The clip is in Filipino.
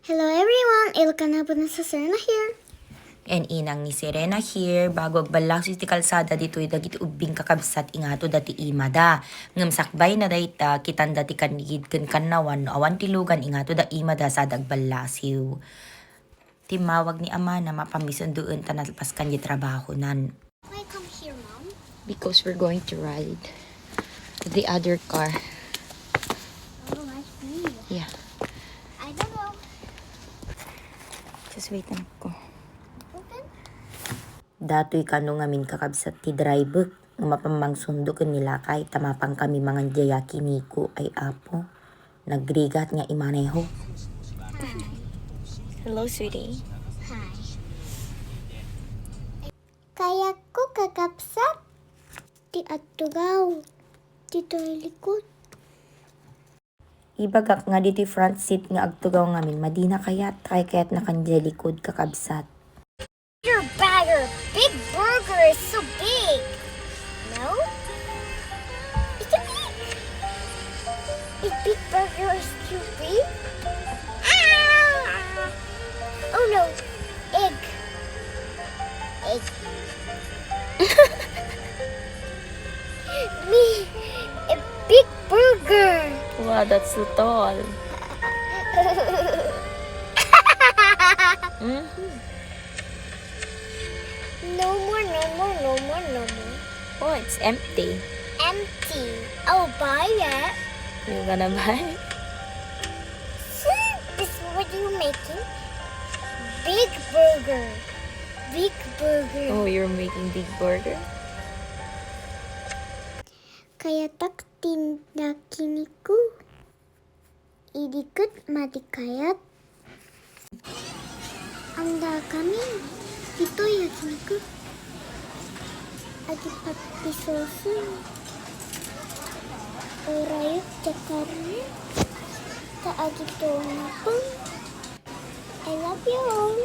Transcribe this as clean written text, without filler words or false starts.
Hello everyone, Ilkana po na sa Serena here. And inang ni Serena here, bago agbalag ti kalsada dito'y dagiti ubing kakabsat ingato dati imada. Ngam sakbay na dayta, kitan dati kanigid kanawan, awan tilugan ingato da imada sa dagbalasiw. Timawag ni ama na mapamison doon tanalpas kanyi trabaho nan. Why come here, Mom? Because we're going to ride the other car. Oh, I see. Yeah, I don't know. just wait na ko. Open? Dato'y kano ngamin kakabsat ti driver, nga mapamang sundo nila kay tamapang kami mga jaya kiniko ay apo. Nagrigat nga imaneho. Hi. Hello, sweetie. Hi. Kaya ko kakapsat. Di atugaw. Dito ay likod. Ibagak nga diti front seat nga agtugaw ngamin, madina kayat kaya't nakandya likod kakabsat. Your bagger, Big Burger is so big. No? It's a big. Is Big Burger is too big? Ah! Oh no, egg. Egg. Me, a Big Burger. Wow, that's so tall. No more, no more, no more, no more. Oh, it's empty. Empty. I'll buy that. You gonna buy? Sir, this is what you're making? Big burger. Big burger. Oh, you're making big burger? Kaya tak tinda kiniku. Idikut madikayat. Anda kami. Ito ya kiniku. Adi patisosu. Orayot cakarnya. Kaagi to pun. I love you all.